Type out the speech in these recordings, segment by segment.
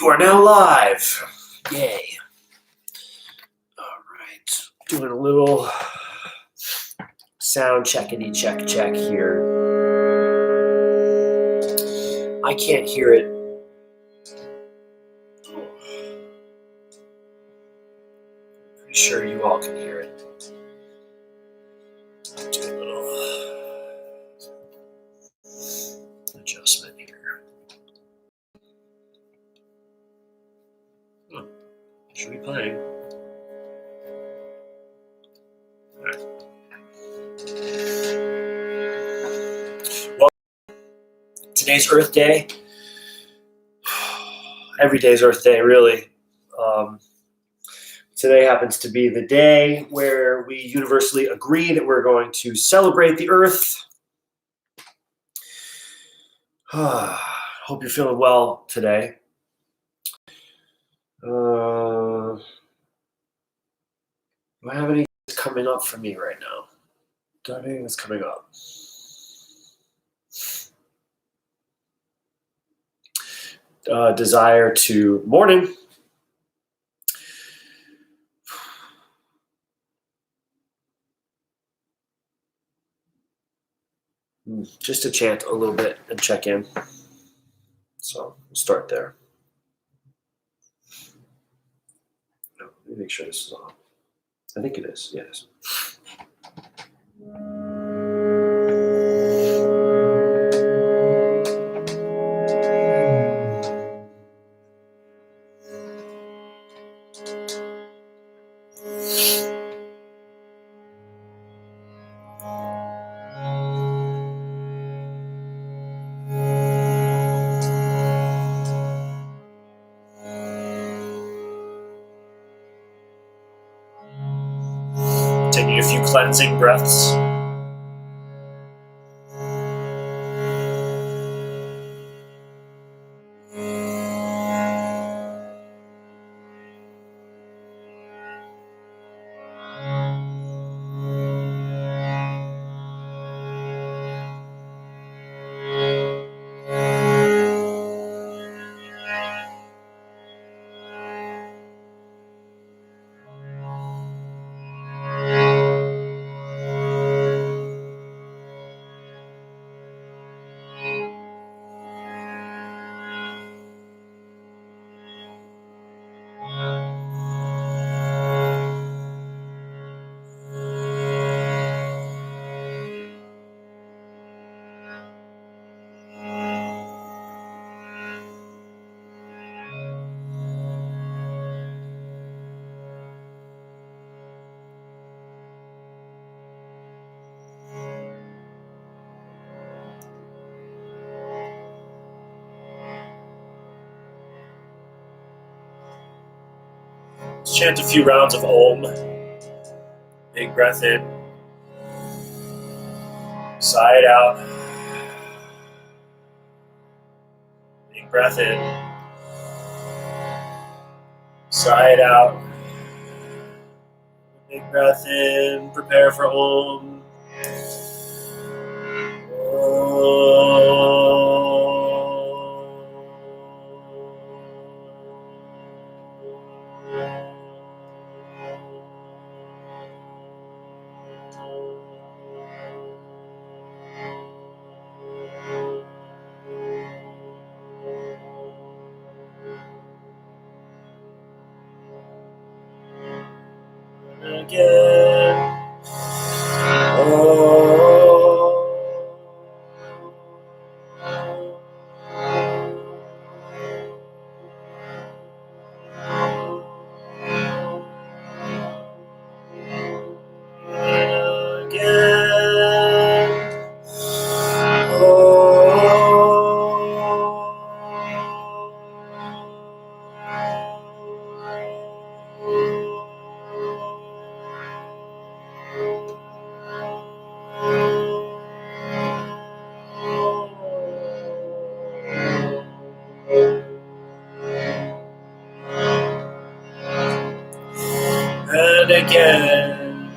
You are now live. Yay. All right. Doing a little sound checkity check here. I can't hear it. Pretty sure you all can hear it. Do a little adjustment here. Oh, it should be playing. All right. Well, today's Earth Day. Every day is Earth Day, really. Today happens to be the day where we universally agree that we're going to celebrate the Earth. Hope you're feeling well today. Do I have anything that's coming up for me right now? Do I have anything that's coming up? Desire to morning. Just to chant a little bit and check in. So we'll start there. Let me make sure this is on. I think it is. Yes. Taking a few cleansing breaths. Let's chant a few rounds of Om. Big breath in. Sigh it out. Big breath in. Sigh it out. Big breath in. Prepare for Om. Again. And again.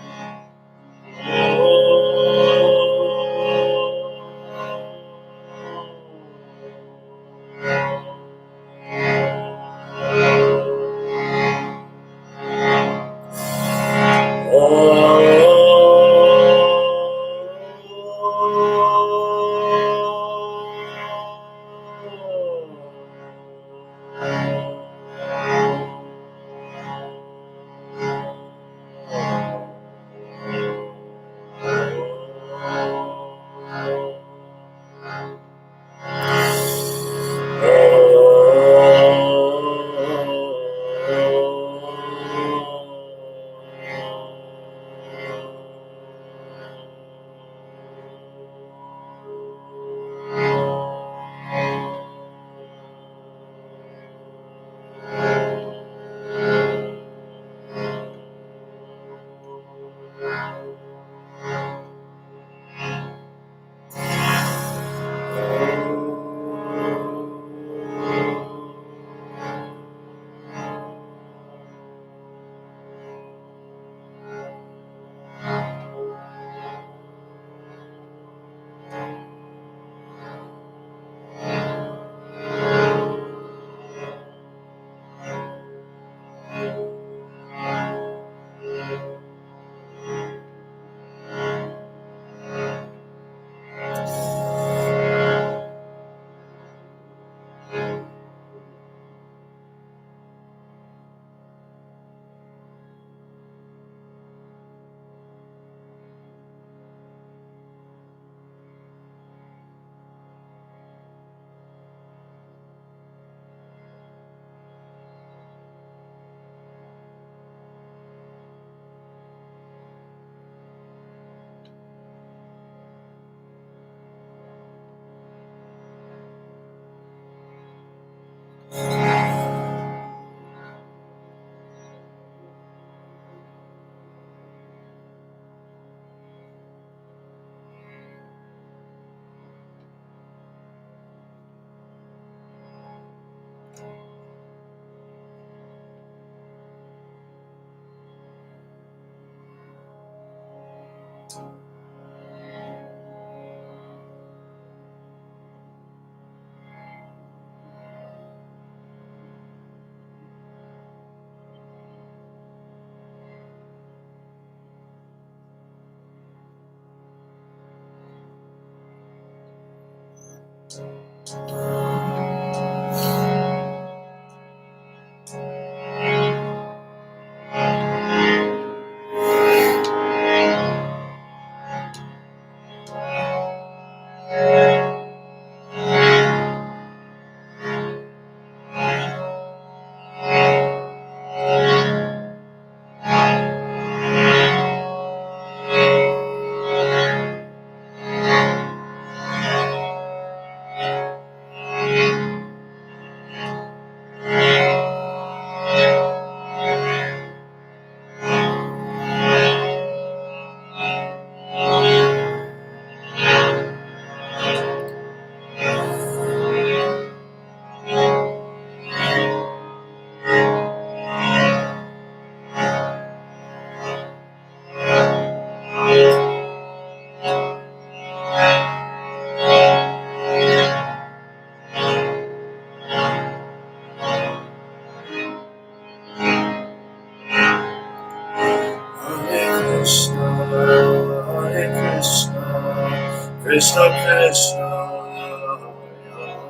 Krishna Krishna,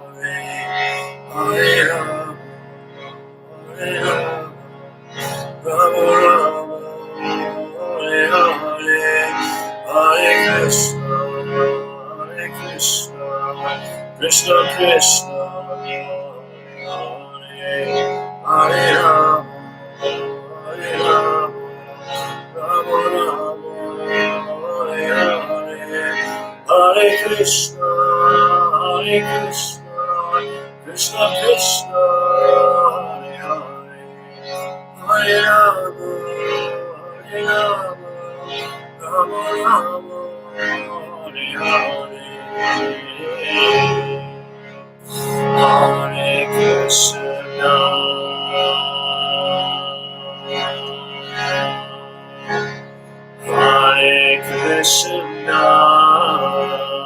Hare Hare, Hare Rama, Hare Rama, Rama Rama, Hare Hare, Hare Krishna, Krishna Krishna, Hare Hare Rama, Hare Rama, Rama Rama, Hare Hare, Hare Krishna, Krishna Krishna, Hare Hare, Hare Rama, Hare Rama, Rama Rama, Hare Hare, Hare Krishna, Hare Krishna, Krishna Krishna, Hare Hare, Hare Rama, Hare Rama, Rama Rama, Hare Hare, Hare Krishna, Hare Krishna,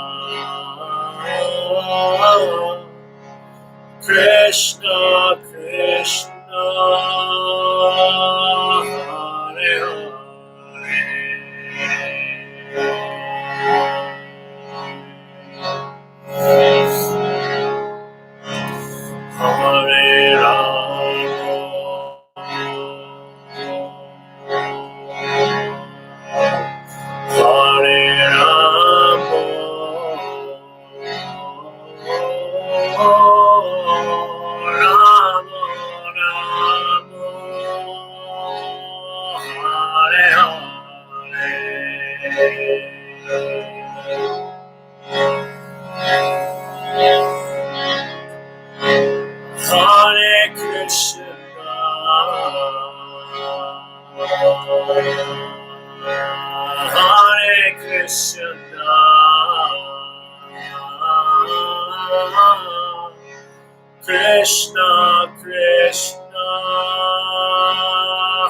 Krishna Krishna,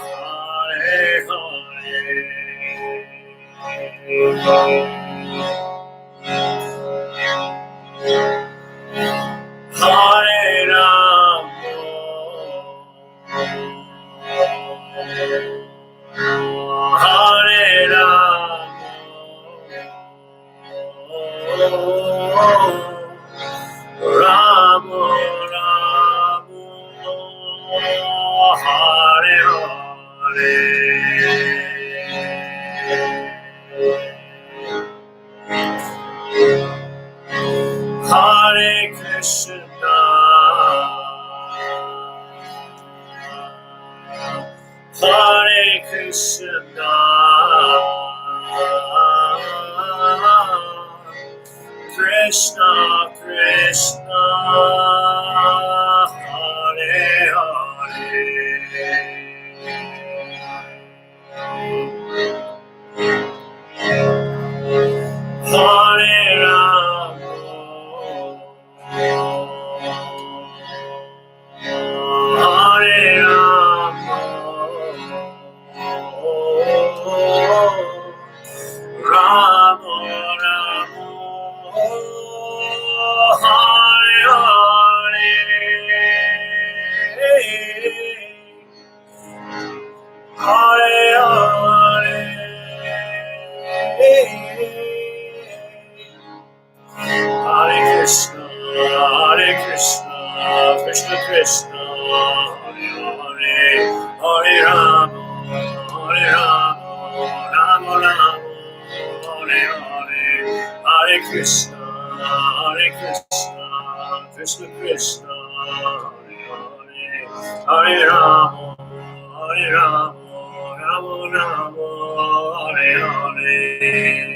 Hare Hare, Hare Rama, Hare Rama, Rama Rama, Hare Hare, Hare Krishna, Hare Krishna, Krishna Krishna, Hare Hare, Hare Rama, Hare Rama, Krishna, Krishna Krishna, Hare Hare, Hare Rama, Rama Rama, Hare Hare, Hare Krishna, Krishna Krishna, Hare Hare, Hare Rama, Rama Rama, Hare Hare.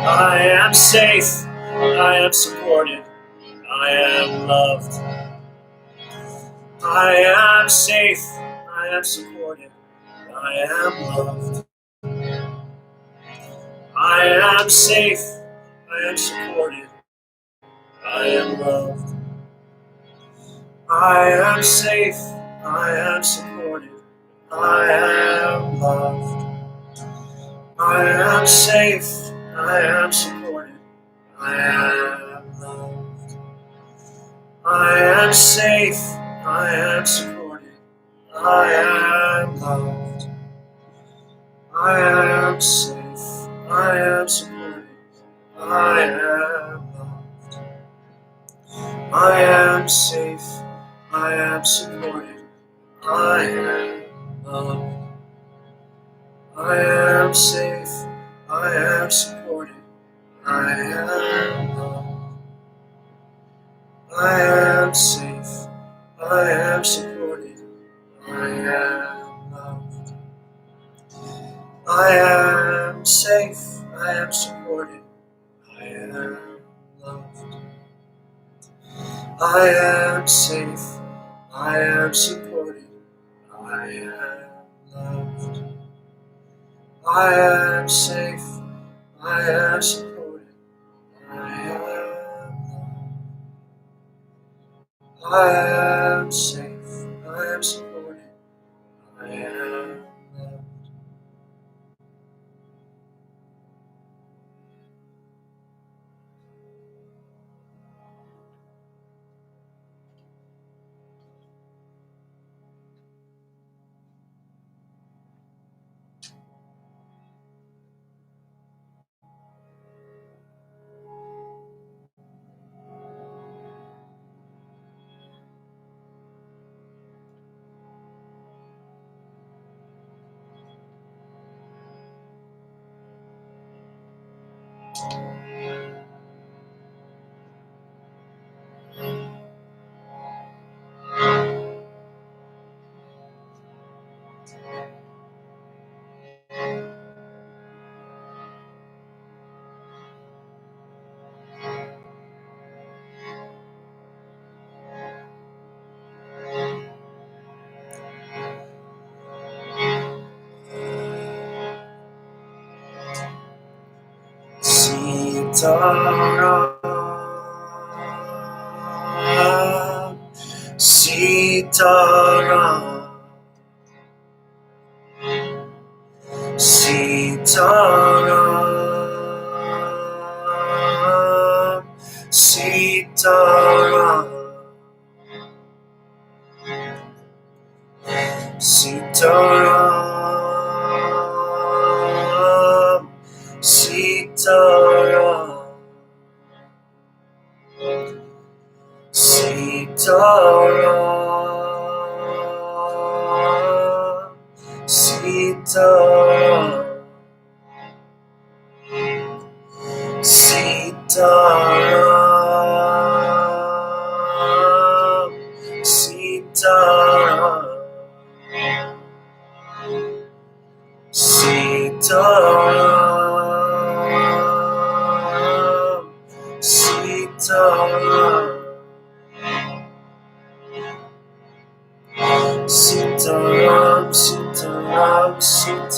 I am safe, I am supported, I am loved. I am safe, I am supported, I am loved. I am safe, I am supported, I am loved. I am safe, I am supported, I am loved. I am safe, I am supported, I am loved. I am safe, I am supported, I am loved. I am safe, I am supported, I am loved. I am safe, I am supported, I am loved. I am safe, I am supported, I am loved. I am safe, I am supported, I am loved. I am safe, I am supported, I am loved. I am safe, I am supported, I am loved. I am safe, I am supported, I am loved. I am safe, I am supported, I am loved. Sitaram, Sitaram, Sitaram, Sitaram, Sitaram, Sitaram, Sitaram, Sitaram, Sitaram, Sitaram, Sitaram, Sitaram, Sitaram, Sitaram,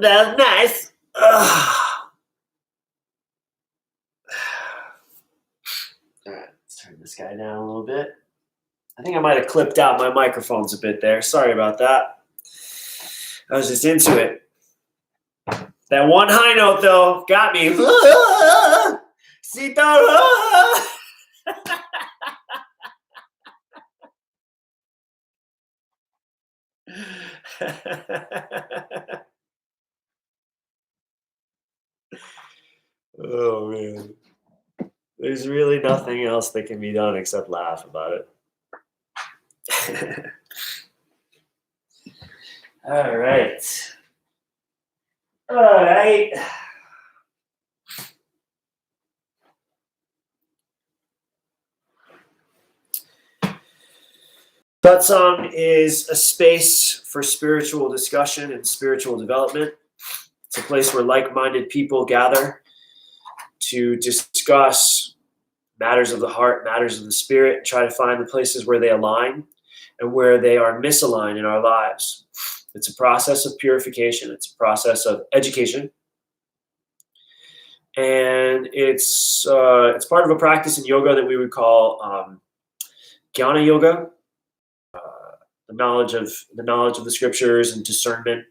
That's nice. All right, let's turn this guy down a little bit. I think I might have clipped out my microphones a bit there. Sorry about that. I was just into it. That one high note, though, got me. Sitara. Oh, man. There's really nothing else that can be done except laugh about it. All right. All right. Satsang is a space for spiritual discussion and spiritual development. It's a place where like-minded people gather to discuss matters of the heart, matters of the spirit, and try to find the places where they align and where they are misaligned in our lives. It's a process of purification. It's a process of education. And it's part of a practice in yoga that we would call jnana yoga, the knowledge of the scriptures and discernment.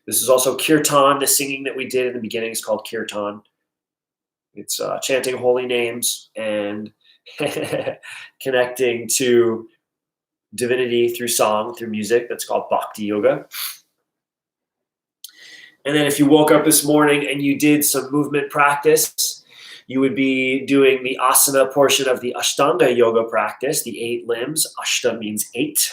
This is also kirtan. The singing that we did in the beginning is called kirtan. It's chanting holy names and connecting to divinity through song, through music. That's called bhakti yoga. And then if you woke up this morning and you did some movement practice, you would be doing the asana portion of the Ashtanga yoga practice, the 8 limbs. Ashta means 8.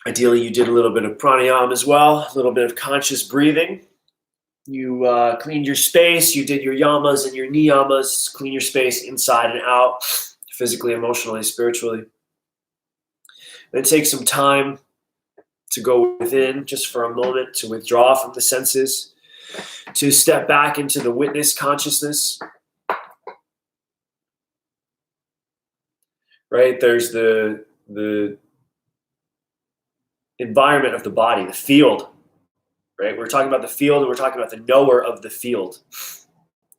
Ideally, you did a little bit of pranayama as well, a little bit of conscious breathing. You cleaned your space, you did your yamas and your niyamas, clean your space inside and out, physically, emotionally, spiritually. Then take some time to go within just for a moment, to withdraw from the senses, to step back into the witness consciousness. Right? There's the environment of the body, the field. Right? We're talking about the field and we're talking about the knower of the field.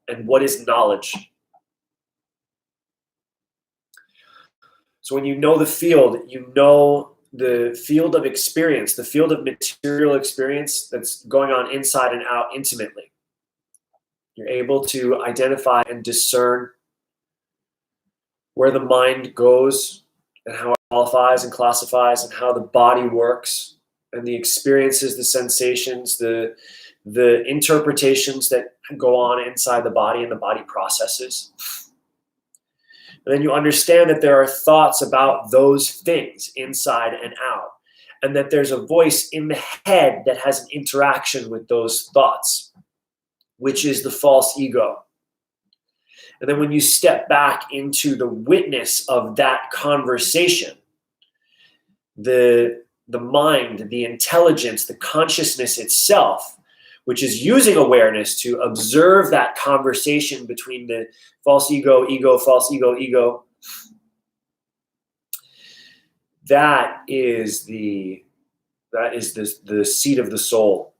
And what is knowledge? So when you know the field, you know the field of experience, the field of material experience that's going on inside and out intimately. You're able to identify and discern where the mind goes and how it qualifies and classifies and how the body works and the experiences, the sensations, the interpretations that go on inside the body and the body processes. And then you understand that there are thoughts about those things inside and out, and that there's a voice in the head that has an interaction with those thoughts, which is the false ego. And then when you step back into the witness of that conversation, the mind, the intelligence, the consciousness itself, which is using awareness to observe that conversation between the false ego, false ego, that is the seat of the soul.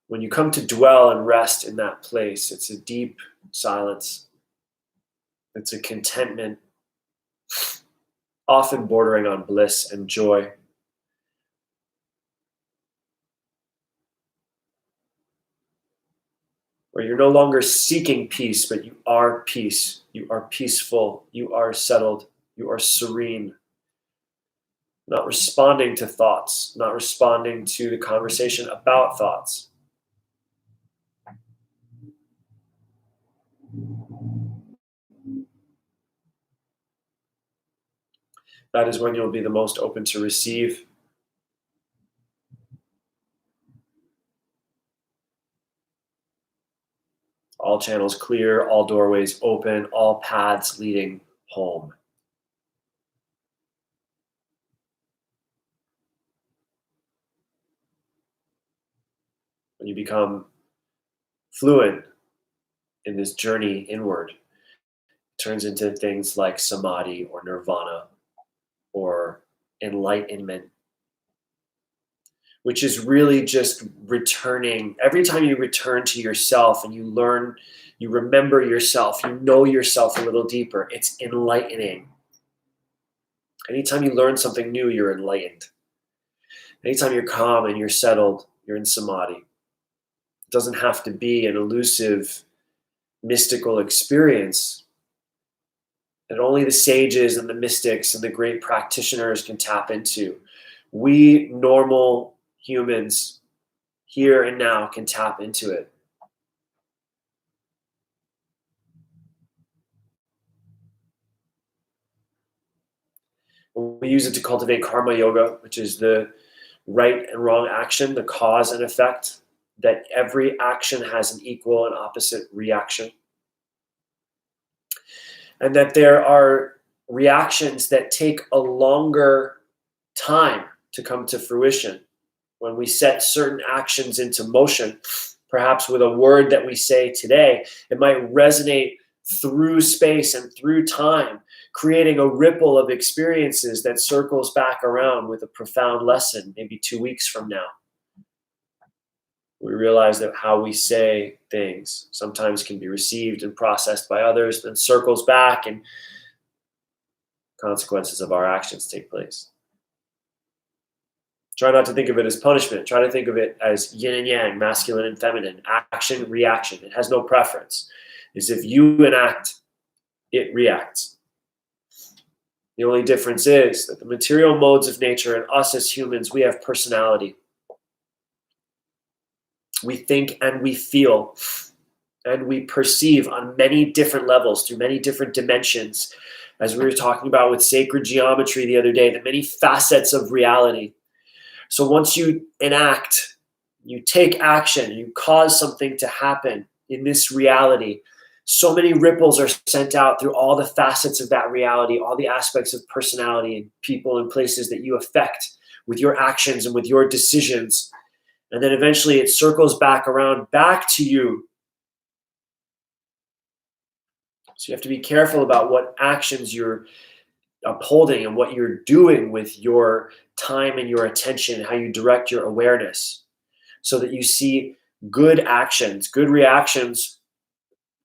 When you come to dwell and rest in that place, it's a deep silence. It's a contentment, often bordering on bliss and joy. Where you're no longer seeking peace, but you are peace. You are peaceful. You are settled. You are serene. Not responding to thoughts, not responding to the conversation about thoughts. That is when you'll be the most open to receive. All channels clear, all doorways open, all paths leading home. when you become fluent in this journey inward, it turns into things like samadhi or nirvana or enlightenment, which is really just returning. Every time you return to yourself and you learn, you remember yourself, you know yourself a little deeper, it's enlightening. Anytime you learn something new, you're enlightened. Anytime you're calm and you're settled, you're in samadhi. It doesn't have to be an elusive, mystical experience that only the sages and the mystics and the great practitioners can tap into. We normal humans here and now can tap into it. We use it to cultivate karma yoga, which is the right and wrong action, the cause and effect, that every action has an equal and opposite reaction. And that there are reactions that take a longer time to come to fruition. When we set certain actions into motion, perhaps with a word that we say today, it might resonate through space and through time, creating a ripple of experiences that circles back around with a profound lesson, maybe 2 weeks from now. We realize that how we say things sometimes can be received and processed by others, then circles back and consequences of our actions take place. Try not to think of it as punishment. Try to think of it as yin and yang, masculine and feminine, action, reaction. It has no preference. It's if you enact, it reacts. The only difference is that the material modes of nature and us as humans, we have personality. We think and we feel and we perceive on many different levels through many different dimensions. As we were talking about with sacred geometry the other day, the many facets of reality. So once you enact, you take action, you cause something to happen in this reality, so many ripples are sent out through all the facets of that reality, all the aspects of personality and people and places that you affect with your actions and with your decisions. And then eventually it circles back around, back to you. So you have to be careful about what actions you're upholding and what you're doing with your time and your attention, how you direct your awareness, so that you see good actions, good reactions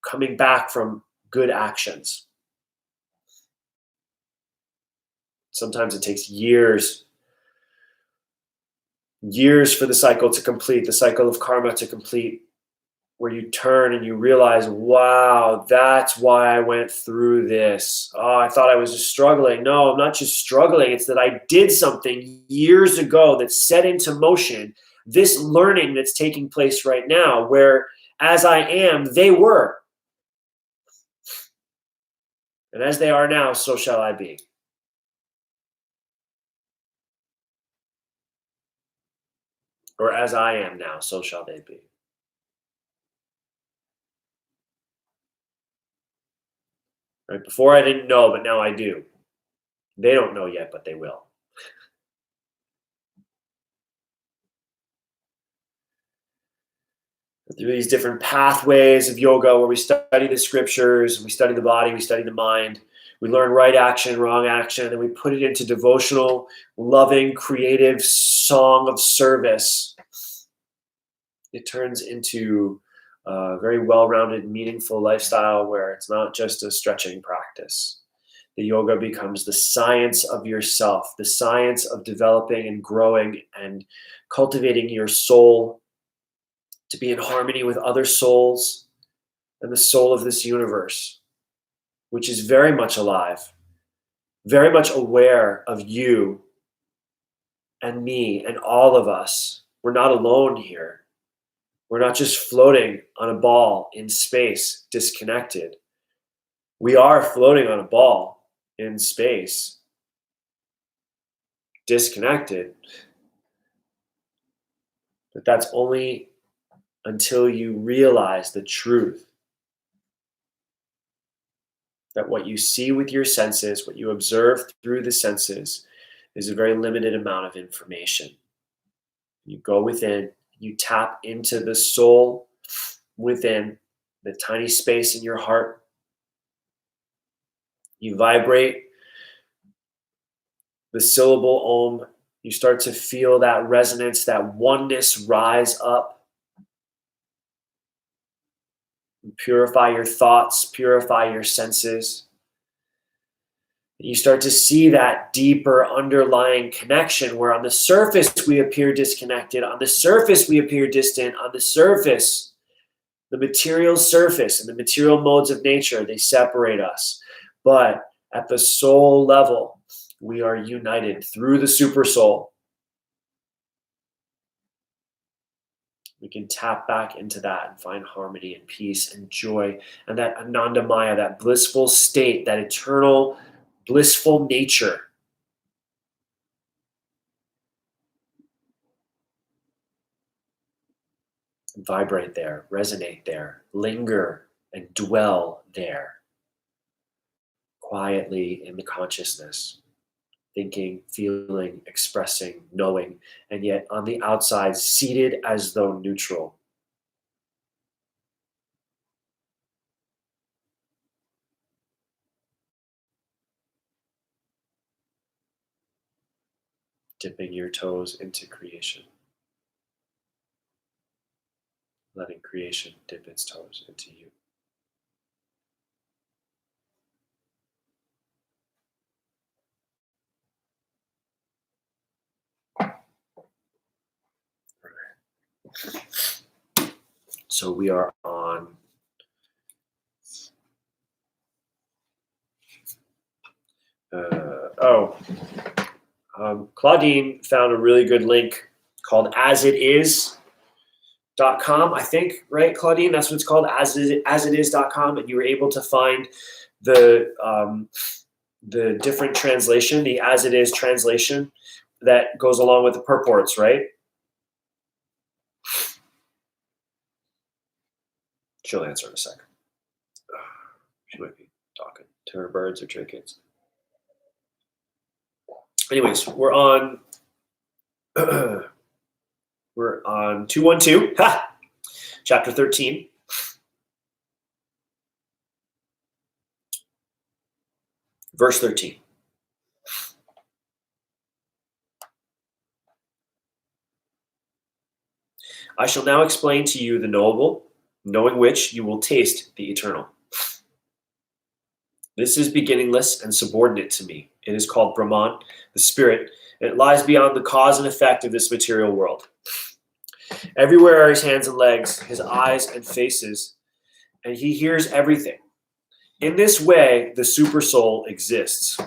coming back from good actions. Sometimes it takes years for the cycle to complete, the cycle of karma to complete, where you turn and you realize, wow, that's why I went through this. Oh, I thought I was just struggling. No, I'm not just struggling. It's that I did something years ago that set into motion this learning that's taking place right now, where as I am, they were. And as they are now, so shall I be. Or as I am now, so shall they be. Right? Before I didn't know, but now I do. They don't know yet, but they will. Through these different pathways of yoga where we study the scriptures, we study the body, we study the mind, we learn right action, wrong action, and we put it into devotional, loving, creative song of service. It turns into a very well-rounded, meaningful lifestyle where it's not just a stretching practice. The yoga becomes the science of yourself, the science of developing and growing and cultivating your soul to be in harmony with other souls and the soul of this universe, which is very much alive, very much aware of you and me and all of us. We're not alone here. We're not just floating on a ball in space, disconnected. We are floating on a ball in space, disconnected. But that's only until you realize the truth that what you see with your senses, what you observe through the senses, is a very limited amount of information. You go within, You tap into the soul within, the tiny space in your heart. You vibrate the syllable Om. You start to feel that resonance, that oneness rise up. You purify your thoughts, purify your senses. You start to see that deeper underlying connection where on the surface we appear disconnected, on the surface we appear distant, on the surface, the material surface and the material modes of nature, they separate us. But at the soul level, we are united through the super soul. We can tap back into that and find harmony and peace and joy and that Anandamaya, that blissful state, that eternal blissful nature. Vibrate there, resonate there, linger and dwell there. Quietly in the consciousness, thinking, feeling, expressing, knowing, and yet on the outside, seated as though neutral. Dipping your toes into creation. Letting creation dip its toes into you. So we are on Claudine found a really good link called asitis.com, I think, right, Claudine? That's what it's called, asitis.com, and you were able to find the different translation, the as it is translation that goes along with the purports, right? She'll answer in a second. She might be talking to her birds or to her kids. Anyways, we're on 212, chapter 13. Verse 13. I shall now explain to you the knowable, knowing which you will taste the eternal. This is beginningless and subordinate to me. It is called Brahman, the spirit, and it lies beyond the cause and effect of this material world. Everywhere are his hands and legs, his eyes and faces, and he hears everything. In this way, the super soul exists.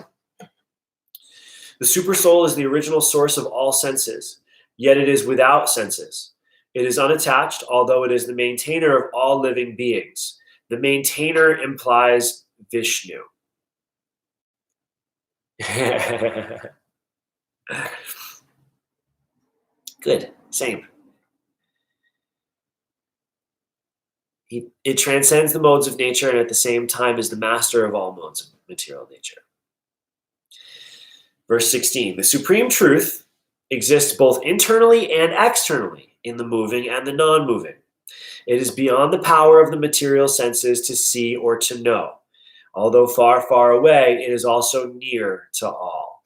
The super soul is the original source of all senses, yet it is without senses. It is unattached, although it is the maintainer of all living beings. The maintainer implies Vishnu. Good, same. It transcends the modes of nature and at the same time is the master of all modes of material nature. Verse 16, the supreme truth exists both internally and externally in the moving and the non-moving. It is beyond the power of the material senses to see or to know. Although far, far away, it is also near to all.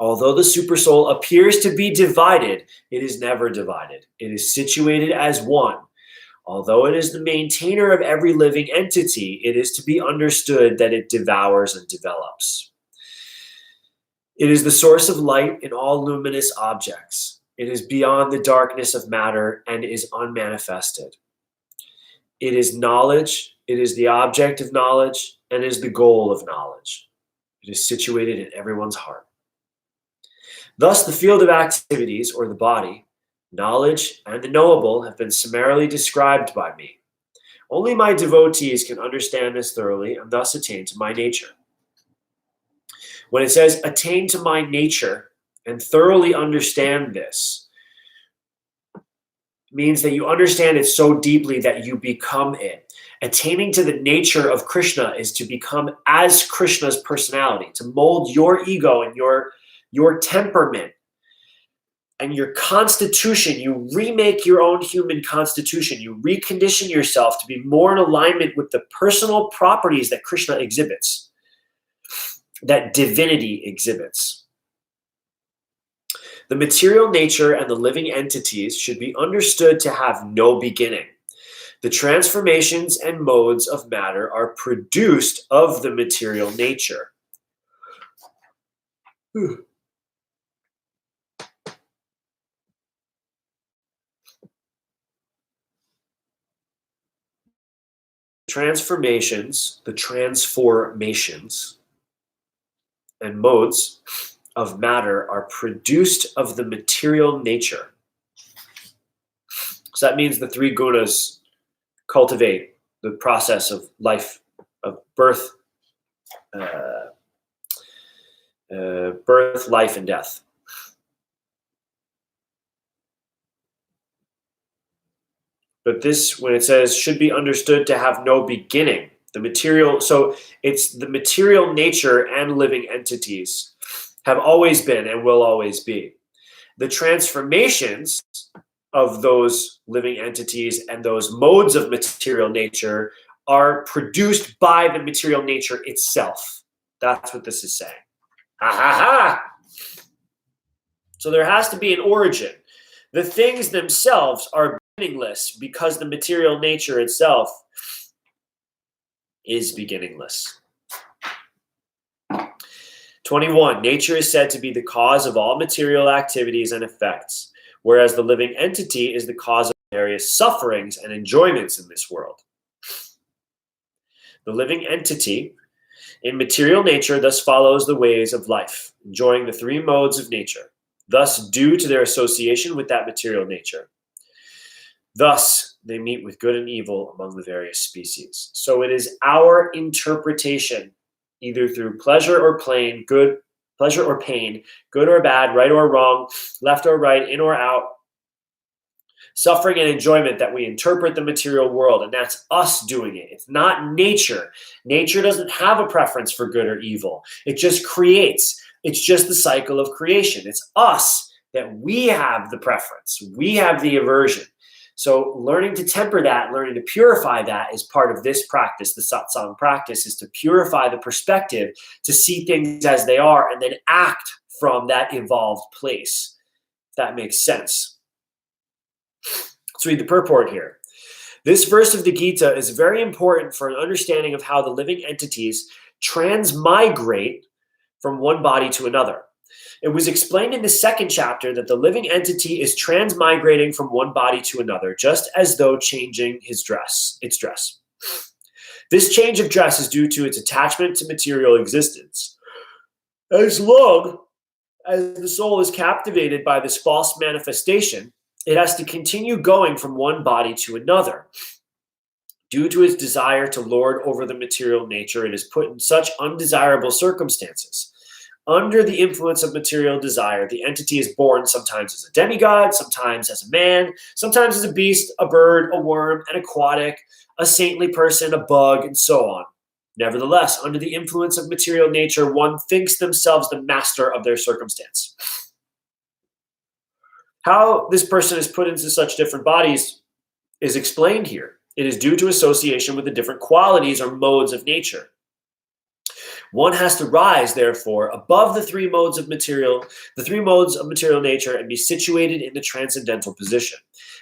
Although the supersoul appears to be divided, it is never divided. It is situated as one. Although it is the maintainer of every living entity, it is to be understood that it devours and develops. It is the source of light in all luminous objects. It is beyond the darkness of matter and is unmanifested. It is knowledge, it is the object of knowledge, and is the goal of knowledge. It is situated in everyone's heart. Thus, the field of activities, or the body, knowledge, and the knowable have been summarily described by me. Only my devotees can understand this thoroughly and thus attain to my nature. When it says attain to my nature and thoroughly understand this, it means that you understand it so deeply that you become it. Attaining to the nature of Krishna is to become as Krishna's personality, to mold your ego and your temperament and your constitution, you remake your own human constitution, you recondition yourself to be more in alignment with the personal properties that Krishna exhibits, that divinity exhibits. The material nature and the living entities should be understood to have no beginning. The transformations and modes of matter are produced of the material nature. The transformations and modes of matter are produced of the material nature. So that means the three gunas cultivate the process of life, of birth, life, and death. But this, when it says, should be understood to have no beginning, the material, so it's the material nature and living entities have always been and will always be. The transformations of those living entities and those modes of material nature are produced by the material nature itself. That's what this is saying. Ha ha ha! So there has to be an origin. The things themselves are beginningless because the material nature itself is beginningless. 21. Nature is said to be the cause of all material activities and effects, whereas the living entity is the cause of various sufferings and enjoyments in this world. The living entity in material nature thus follows the ways of life, enjoying the three modes of nature, thus due to their association with that material nature. Thus, they meet with good and evil among the various species. So it is our interpretation, either through pleasure or pain, good or bad, right or wrong, left or right, in or out, suffering and enjoyment, that we interpret the material world, and that's us doing it. It's not nature. Nature doesn't have a preference for good or evil. It just creates. It's just the cycle of creation. It's us that we have the preference. We have the aversion. So learning to temper that, learning to purify that is part of this practice. The satsang practice is to purify the perspective, to see things as they are, and then act from that evolved place. If that makes sense. Let's read the purport here. This verse of the Gita is very important for an understanding of how the living entities transmigrate from one body to another. It was explained in the second chapter that the living entity is transmigrating from one body to another, just as though changing its dress. This change of dress is due to its attachment to material existence. As long as the soul is captivated by this false manifestation, it has to continue going from one body to another. Due to its desire to lord over the material nature, it is put in such undesirable circumstances. Under the influence of material desire, the entity is born sometimes as a demigod, sometimes as a man, sometimes as a beast, a bird, a worm, an aquatic, a saintly person, a bug, and so on. Nevertheless, under the influence of material nature, one thinks themselves the master of their circumstance. How this person is put into such different bodies is explained here. It is due to association with the different qualities or modes of nature. One has to rise, therefore, above the three modes of material nature, and be situated in the transcendental position.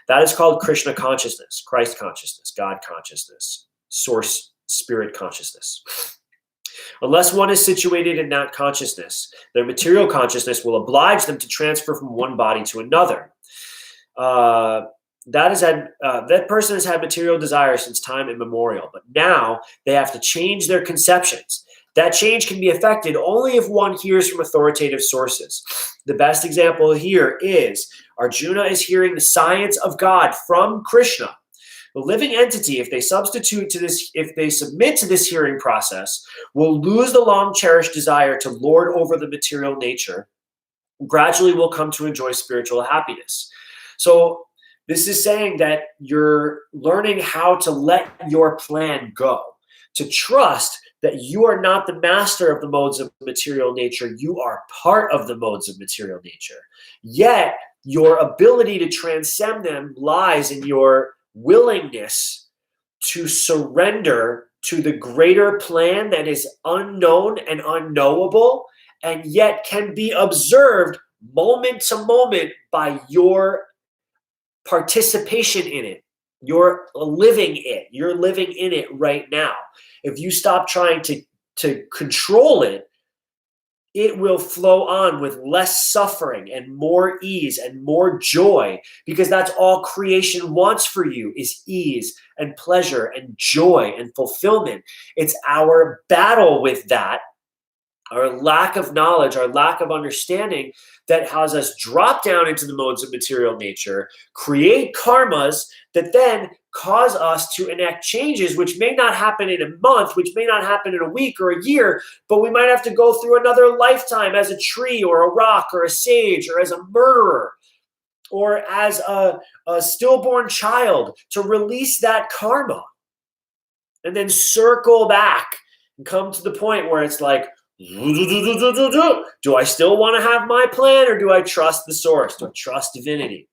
That is called Krishna consciousness, Christ consciousness, God consciousness, source spirit consciousness. Unless one is situated in that consciousness, their material consciousness will oblige them to transfer from one body to another. That person has had material desire since time immemorial, but now they have to change their conceptions. That change can be effected only if one hears from authoritative sources. The best example here is Arjuna is hearing the science of God from Krishna. The living entity, if they submit to this hearing process, will lose the long-cherished desire to lord over the material nature, gradually will come to enjoy spiritual happiness. So this is saying that you're learning how to let your plan go, to trust that you are not the master of the modes of material nature. You are part of the modes of material nature. Yet, Your ability to transcend them lies in your willingness to surrender to the greater plan that is unknown and unknowable, and yet can be observed moment to moment by your participation in it. You're living it. You're living in it right now. If you stop trying to control it, it will flow on with less suffering and more ease and more joy, because that's all creation wants for you, is ease and pleasure and joy and fulfillment. It's our battle with that, our lack of knowledge, our lack of understanding, that has us drop down into the modes of material nature, create karmas that then cause us to enact changes which may not happen in a month, which may not happen in a week or a year, but we might have to go through another lifetime as a tree or a rock or a sage or as a murderer or as a stillborn child to release that karma and then circle back and come to the point where it's like, do I still want to have my plan, or do I trust the source? Do I trust divinity?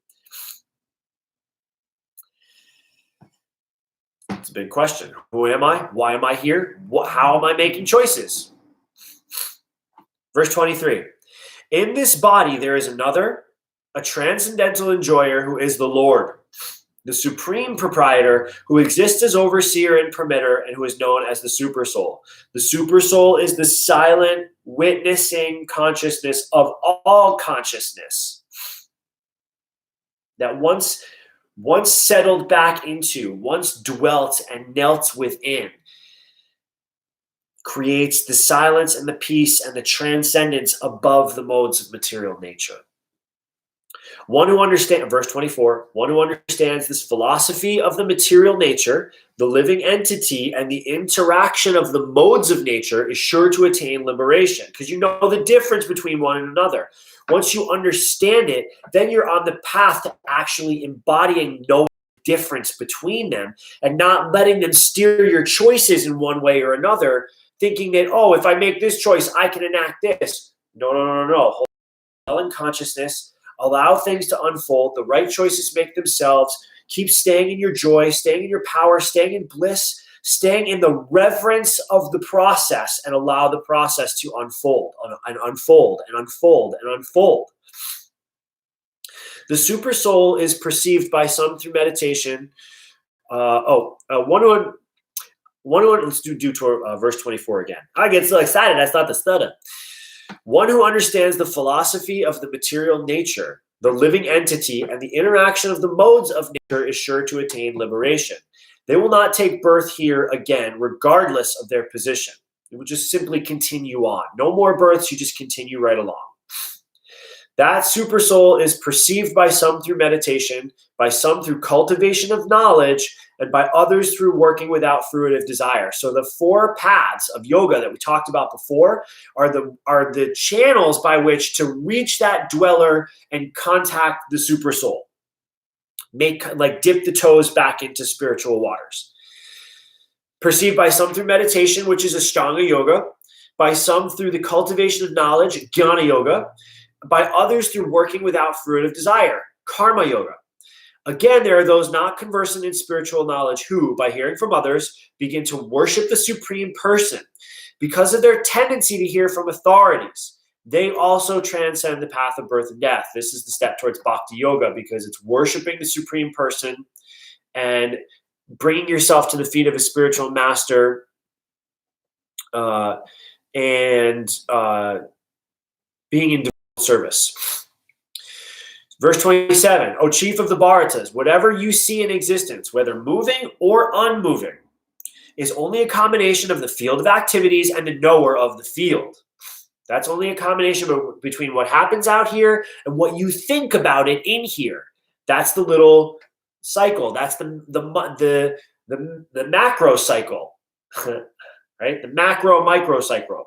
It's a big question. Who am I? Why am I here? How am I making choices? Verse 23. In this body there is another, a transcendental enjoyer who is the Lord, the supreme proprietor, who exists as overseer and permitter, and who is known as the supersoul. The supersoul is the silent, witnessing consciousness of all consciousness that once settled back into, once dwelt and knelt within, creates the silence and the peace and the transcendence above the modes of material nature. One who understands, verse 24, one who understands this philosophy of the material nature, the living entity, and the interaction of the modes of nature is sure to attain liberation, because you know the difference between one and another. Once you understand it, then you're on the path to actually embodying no difference between them and not letting them steer your choices in one way or another, thinking that, oh, if I make this choice, I can enact this. No. Hold on in consciousness. Allow things to unfold. The right choices make themselves. Keep staying in your joy, staying in your power, staying in bliss, staying in the reverence of the process, and allow the process to unfold and unfold and unfold and unfold. The super soul is perceived by some through meditation. Let's do verse 24 again. I get so excited, I start to stutter. One who understands the philosophy of the material nature, the living entity, and the interaction of the modes of nature is sure to attain liberation. They will not take birth here again, regardless of their position. It will just simply continue on. No more births, you just continue right along. That super soul is perceived by some through meditation, by some through cultivation of knowledge, and by others through working without fruitive desire. So the four paths of yoga that we talked about before are the channels by which to reach that dweller and contact the super soul. Dip the toes back into spiritual waters. Perceived by some through meditation, which is Ashtanga yoga, by some through the cultivation of knowledge, Jnana yoga, by others through working without fruitive desire, Karma yoga. Again, there are those not conversant in spiritual knowledge who, by hearing from others, begin to worship the Supreme Person. Because of their tendency to hear from authorities, they also transcend the path of birth and death. This is the step towards Bhakti Yoga, because it's worshiping the Supreme Person and bringing yourself to the feet of a spiritual master and being in devout service. Verse 27, O chief of the Bharatas, whatever you see in existence, whether moving or unmoving, is only a combination of the field of activities and the knower of the field. That's only a combination between what happens out here and what you think about it in here. That's the little cycle. That's the macro cycle, right? The macro micro cycle.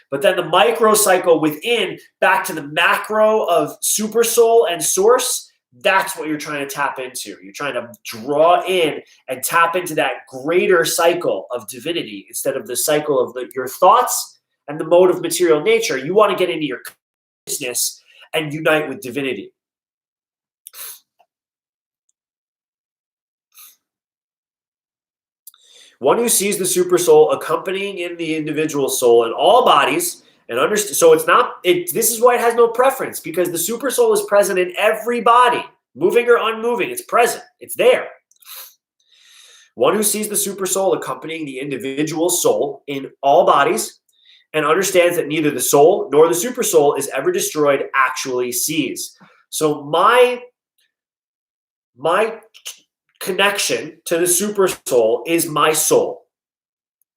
But then the micro cycle within, back to the macro of super soul and source, that's what you're trying to tap into. You're trying to draw in and tap into that greater cycle of divinity instead of the cycle of your thoughts and the mode of material nature. You want to get into your consciousness and unite with divinity. One who sees the super soul accompanying in the individual soul in all bodies and understand. So it's not, this is why it has no preference, because the super soul is present in every body, moving or unmoving. It's present. It's there. One who sees the super soul accompanying the individual soul in all bodies and understands that neither the soul nor the super soul is ever destroyed actually sees. So my connection to the super soul is my soul.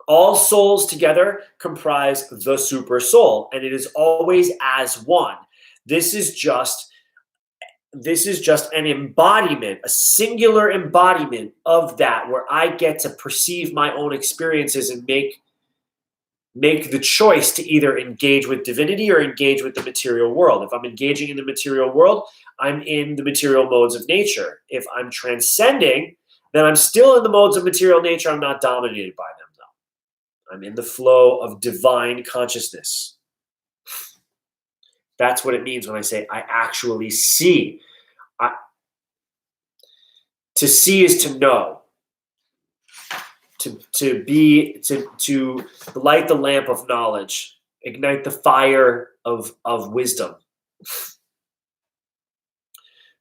All souls together comprise the super soul, and it is always as one. This is just an embodiment, a singular embodiment of that, where I get to perceive my own experiences and make the choice to either engage with divinity or engage with the material world. If I'm engaging in the material world, I'm in the material modes of nature. If I'm transcending, then I'm still in the modes of material nature. I'm not dominated by them, though. I'm in the flow of divine consciousness. That's what it means when I say I actually see. To see is to know. To light the lamp of knowledge, ignite the fire of wisdom.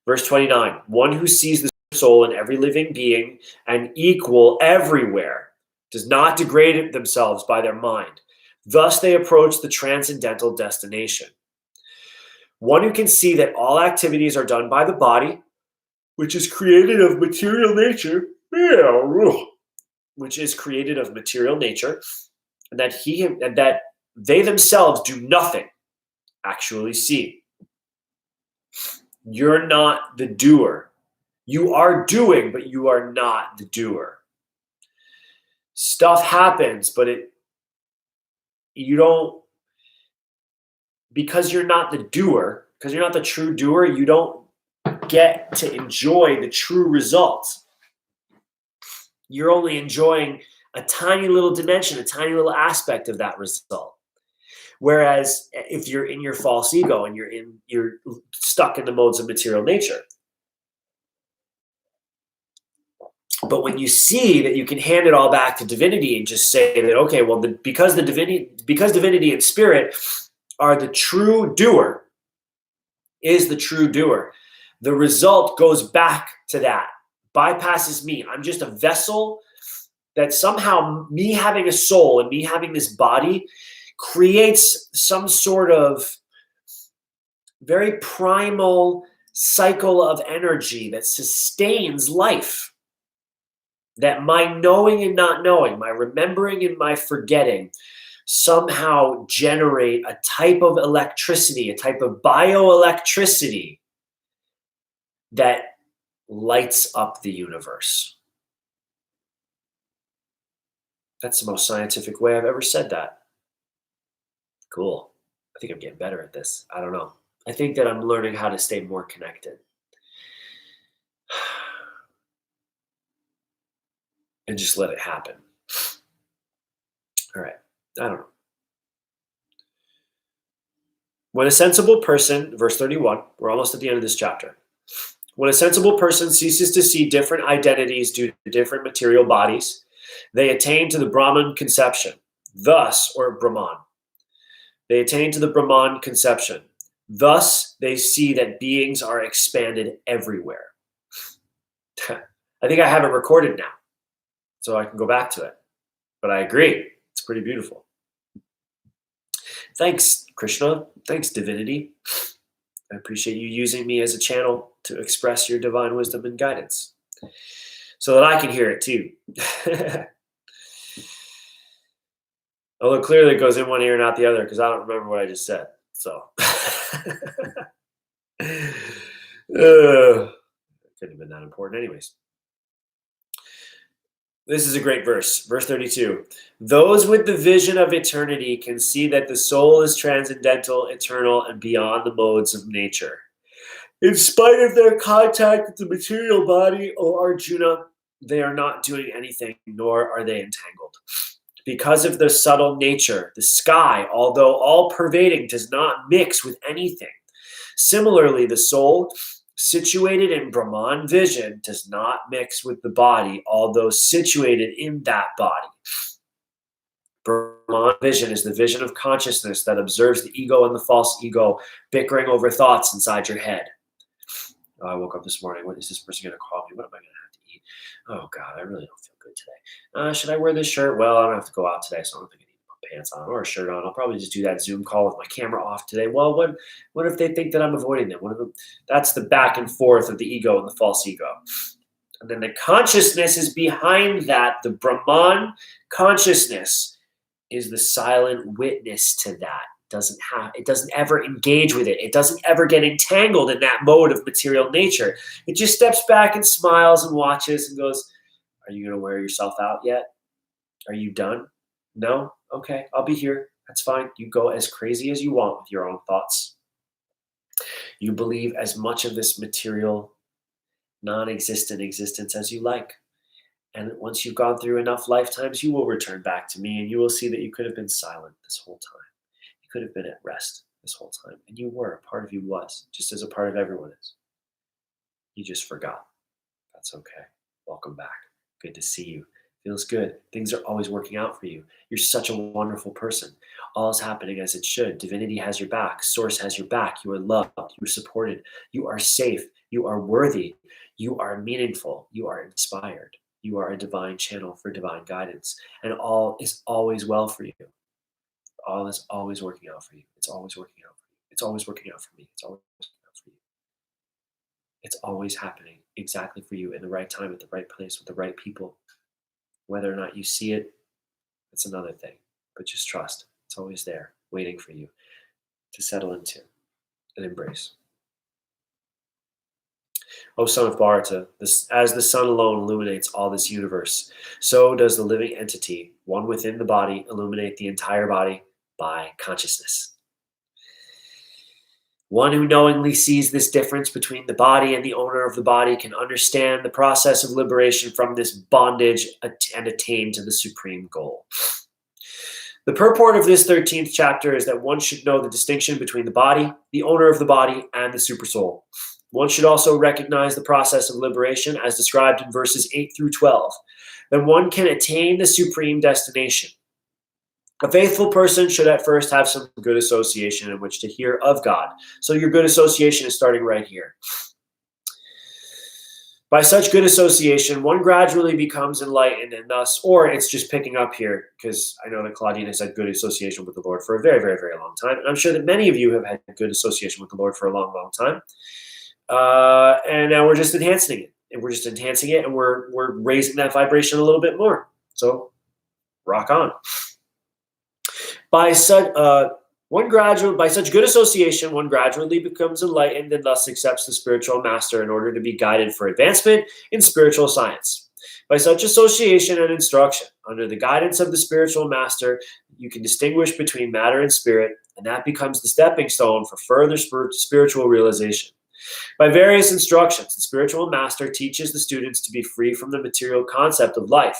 Verse 29, one who sees the soul in every living being and equal everywhere does not degrade themselves by their mind. Thus they approach the transcendental destination. One who can see that all activities are done by the body, which is created of material nature, and that they themselves do nothing, actually see. You're not the doer. You are doing, but you are not the doer. Stuff happens, but you don't, because you're not the doer, because you're not the true doer, you don't get to enjoy the true results. You're only enjoying a tiny little dimension, a tiny little aspect of that result. Whereas if you're in your false ego and you're stuck in the modes of material nature. But when you see that you can hand it all back to divinity and just say that, okay, well, because divinity and spirit are the true doer, is the true doer, the result goes back to that, bypasses me. I'm just a vessel that somehow me having a soul and me having this body creates some sort of very primal cycle of energy that sustains life. That my knowing and not knowing, my remembering and my forgetting somehow generate a type of electricity, a type of bioelectricity that lights up the universe. That's the most scientific way I've ever said that. Cool. I think I'm getting better at this. I don't know. I think that I'm learning how to stay more connected. And just let it happen. All right. I don't know. When a sensible person, verse 31, we're almost at the end of this chapter. When a sensible person ceases to see different identities due to different material bodies, they attain to the Brahman conception. Thus, or Brahman. They attain to the Brahman conception. Thus, they see that beings are expanded everywhere. I think I have it recorded now, so I can go back to it. But I agree. It's pretty beautiful. Thanks, Krishna. Thanks, divinity. I appreciate you using me as a channel to express your divine wisdom and guidance so that I can hear it too. Although clearly it goes in one ear and out the other because I don't remember what I just said. So it couldn't have been that important anyways. This is a great verse. Verse 32. Those with the vision of eternity can see that the soul is transcendental, eternal, and beyond the modes of nature. In spite of their contact with the material body, O Arjuna, they are not doing anything, nor are they entangled. Because of their subtle nature, the sky, although all-pervading, does not mix with anything. Similarly, the soul, situated in Brahman vision does not mix with the body, although situated in that body. Brahman vision is the vision of consciousness that observes the ego and the false ego bickering over thoughts inside your head. Oh, I woke up this morning. What is this person going to call me? What am I going to have to eat? Oh, God, I really don't feel good today. Should I wear this shirt? Well, I don't have to go out today, so I don't think I need to put pants on or a shirt on. I'll probably just do that Zoom call with my camera off today. Well, what if they think that I'm avoiding them? That's the back and forth of the ego and the false ego. And then the consciousness is behind that. The Brahman consciousness is the silent witness to that. It doesn't ever engage with it. It doesn't ever get entangled in that mode of material nature. It just steps back and smiles and watches and goes, are you going to wear yourself out yet? Are you done? No? Okay, I'll be here. That's fine. You go as crazy as you want with your own thoughts. You believe as much of this material, non-existent existence as you like. And once you've gone through enough lifetimes, you will return back to me and you will see that you could have been silent this whole time. You could have been at rest this whole time. And you were. A part of you was, just as a part of everyone is. You just forgot. That's okay. Welcome back. Good to see you. Feels good. Things are always working out for you. You're such a wonderful person. All is happening as it should. Divinity has your back. Source has your back. You are loved. You are supported. You are safe. You are worthy. You are meaningful. You are inspired. You are a divine channel for divine guidance. And all is always well for you. All is always working out for you. It's always working out for you. It's always working out for me. It's always working out for you. It's always happening exactly for you in the right time, at the right place, with the right people. Whether or not you see it, that's another thing. But just trust. It's always there, waiting for you to settle into and embrace. O son of Bharata, as the sun alone illuminates all this universe, so does the living entity, one within the body, illuminate the entire body by consciousness. One who knowingly sees this difference between the body and the owner of the body can understand the process of liberation from this bondage and attain to the supreme goal. The purport of this 13th chapter is that one should know the distinction between the body, the owner of the body, and the supersoul. One should also recognize the process of liberation as described in verses 8 through 12. Then one can attain the supreme destination. A faithful person should at first have some good association in which to hear of God. So your good association is starting right here. By such good association, one gradually becomes enlightened and thus, or it's just picking up here, because I know that Claudine has had good association with the Lord for a very, very, very long time. And I'm sure that many of you have had good association with the Lord for a long, long time. And now we're just enhancing it. And we're just enhancing it, and we're raising that vibration a little bit more. So rock on. By such good association, one gradually becomes enlightened and thus accepts the spiritual master in order to be guided for advancement in spiritual science. By such association and instruction, under the guidance of the spiritual master, you can distinguish between matter and spirit, and that becomes the stepping stone for further spiritual realization. By various instructions, the spiritual master teaches the students to be free from the material concept of life.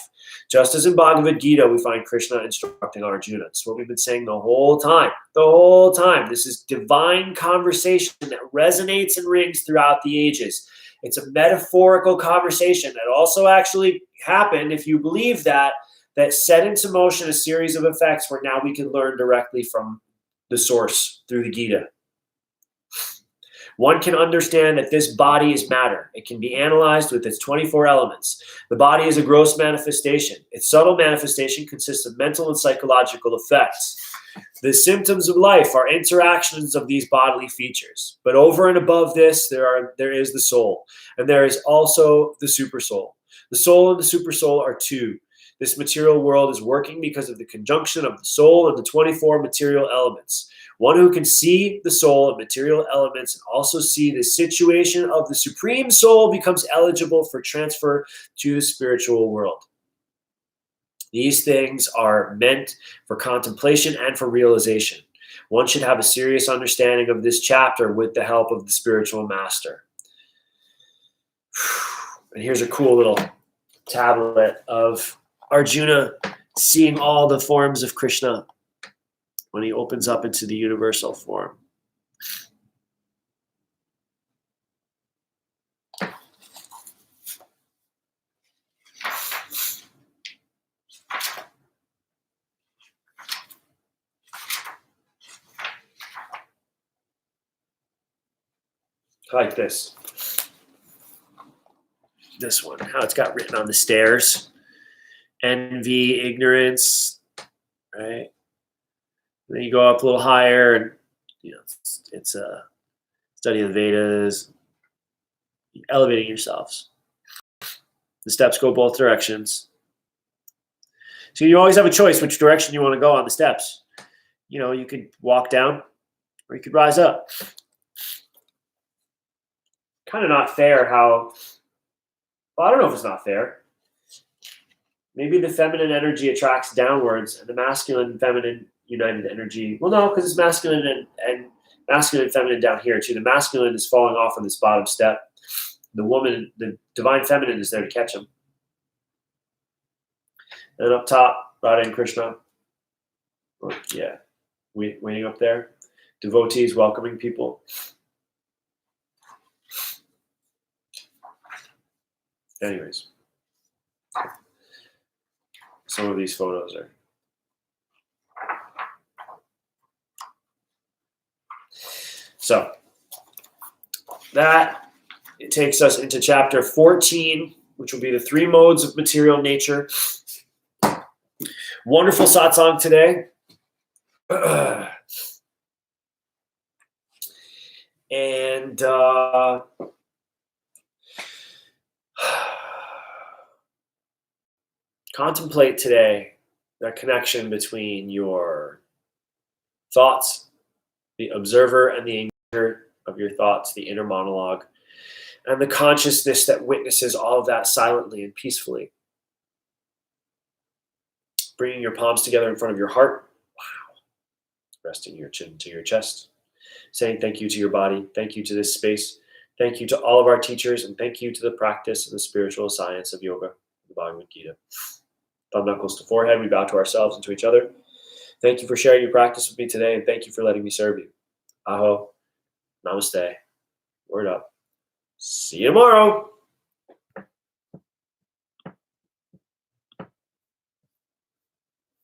Just as in Bhagavad Gita, we find Krishna instructing Arjuna. That's what we've been saying the whole time. The whole time. This is divine conversation that resonates and rings throughout the ages. It's a metaphorical conversation that also actually happened, if you believe that set into motion a series of effects where now we can learn directly from the source through the Gita. One can understand that this body is matter. It can be analyzed with its 24 elements. The body is a gross manifestation. Its subtle manifestation consists of mental and psychological effects. The symptoms of life are interactions of these bodily features. But over and above this, there is the soul. And there is also the supersoul. The soul and the supersoul are two. This material world is working because of the conjunction of the soul and the 24 material elements. One who can see the soul and material elements and also see the situation of the supreme soul becomes eligible for transfer to the spiritual world. These things are meant for contemplation and for realization. One should have a serious understanding of this chapter with the help of the spiritual master. And here's a cool little tablet of Arjuna seeing all the forms of Krishna when he opens up into the universal form. I like this. This one, how it's got written on the stairs. Envy, ignorance, right? And then you go up a little higher, and it's a study of the Vedas, elevating yourselves. The steps go both directions. So you always have a choice which direction you want to go on the steps. You could walk down or you could rise up. Kind of not fair how, well, I don't know if it's not fair. Maybe the feminine energy attracts downwards and the masculine and feminine united energy. Well, no, because it's masculine and masculine and feminine down here too. The masculine is falling off on this bottom step. The woman, the divine feminine, is there to catch him. And up top, Radha and Krishna. Waiting up there. Devotees welcoming people. Anyways. Some of these photos are. So, that it takes us into chapter 14, which will be the 3 modes of material nature. Wonderful satsang today. And contemplate today the connection between your thoughts, the observer and the engager of your thoughts, the inner monologue, and the consciousness that witnesses all of that silently and peacefully. Bringing your palms together in front of your heart. Wow. Resting your chin to your chest. Saying thank you to your body. Thank you to this space. Thank you to all of our teachers. And thank you to the practice of the spiritual science of yoga, the Bhagavad Gita. Thumb knuckles to forehead. We bow to ourselves and to each other. Thank you for sharing your practice with me today. And thank you for letting me serve you. Aho. Namaste. Word up. See you tomorrow.